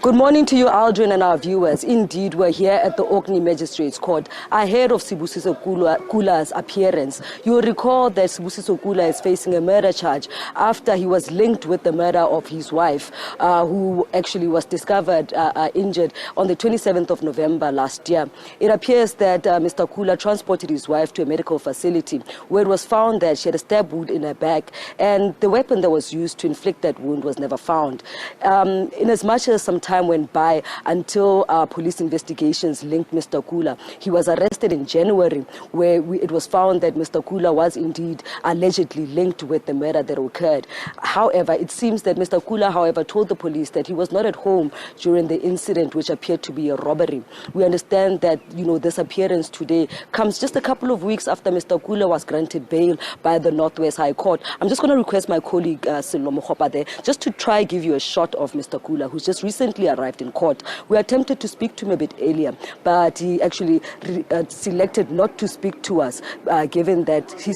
Good morning to you, Aldrin, and our viewers. Indeed, we're here at the Orkney Magistrate's Court ahead of Sibusiso Kula's appearance. You'll recall that Sibusiso Kula is facing a murder charge after he was linked with the murder of his wife, who actually was discovered injured on the 27th of November last year. It appears that Mr. Kula transported his wife to a medical facility where it was found that she had a stab wound in her back, and the weapon that was used to inflict that wound was never found. In as much as some time went by until police investigations linked Mr. Kula, he was arrested in January, where it was found that Mr. Kula was indeed allegedly linked with the murder that occurred. However, it seems that Mr. Kula, however, told the police that he was not at home during the incident, which appeared to be a robbery. We understand that, this appearance today comes just a couple of weeks after Mr. Kula was granted bail by the Northwest High Court. I'm just going to request my colleague Sello Mogopa there just to try give you a shot of Mr. Kula, who's just recently arrived in court. We attempted to speak to him a bit earlier, but he actually selected not to speak to us, given that he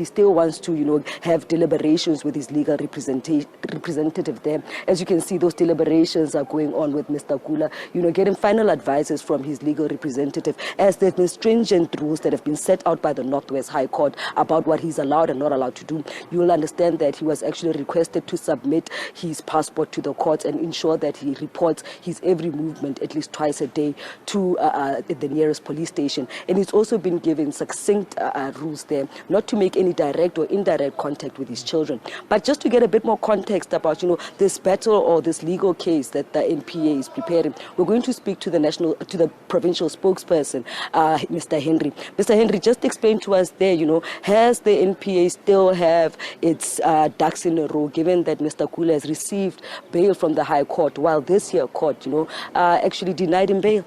still wants to, have deliberations with his legal representative there. As you can see, those deliberations are going on with Mr. Kula, getting final advices from his legal representative, as there's been stringent rules that have been set out by the Northwest High Court about what he's allowed and not allowed to do. You will understand that he was actually requested to submit his passport to the courts and ensure that he reports his every movement at least twice a day to the nearest police station. And he's also been given succinct rules there not to make any direct or indirect contact with his children. But just to get a bit more context about this battle or this legal case that the NPA is preparing, we're going to speak to the provincial spokesperson, Mr. Henry. Mr. Henry, just explain to us there, has the NPA still have its ducks in a row, given that Mr. Kula has received bail from the High Court, while this year court, actually denied him bail?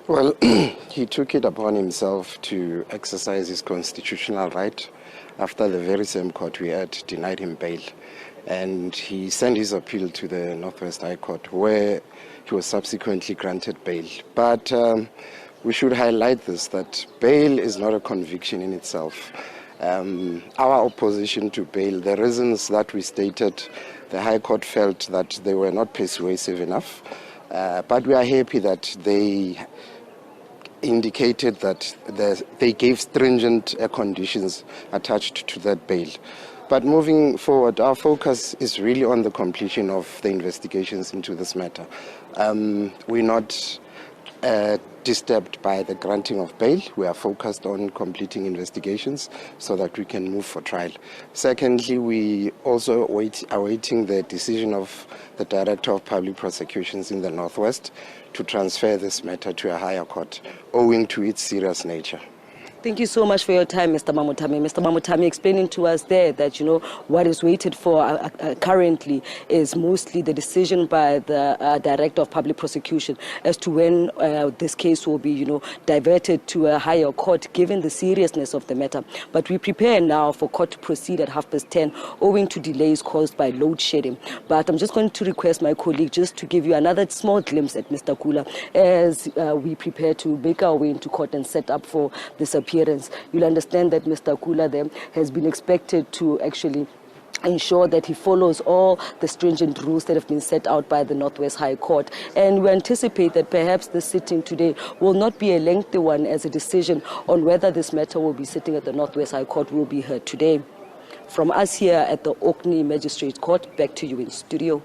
Well, he took it upon himself to exercise his constitutional right after the very same court we had denied him bail. And he sent his appeal to the Northwest High Court, where he was subsequently granted bail. But we should highlight this, that bail is not a conviction in itself. Our opposition to bail, the reasons that we stated, the High Court felt that they were not persuasive enough. But we are happy that they indicated that they gave stringent conditions attached to that bail. But moving forward, our focus is really on the completion of the investigations into this matter. We're not disturbed by the granting of bail. We are focused on completing investigations so that we can move for trial. Secondly, we also awaiting the decision of the Director of Public Prosecutions in the Northwest to transfer this matter to a higher court, owing to its serious nature. Thank you so much for your time, Mr. Motlhomi. Mr. Motlhomi explaining to us there that, what is waited for currently is mostly the decision by the Director of Public Prosecution as to when this case will be, diverted to a higher court, given the seriousness of the matter. But we prepare now for court to proceed at 10:30, owing to delays caused by load shedding. But I'm just going to request my colleague just to give you another small glimpse at Mr. Kula as we prepare to make our way into court and set up for this appearance. You'll understand that Mr. Kula then has been expected to actually ensure that he follows all the stringent rules that have been set out by the Northwest High Court. And we anticipate that perhaps the sitting today will not be a lengthy one, as a decision on whether this matter will be sitting at the Northwest High Court will be heard today. From us here at the Orkney Magistrate's Court, back to you in studio.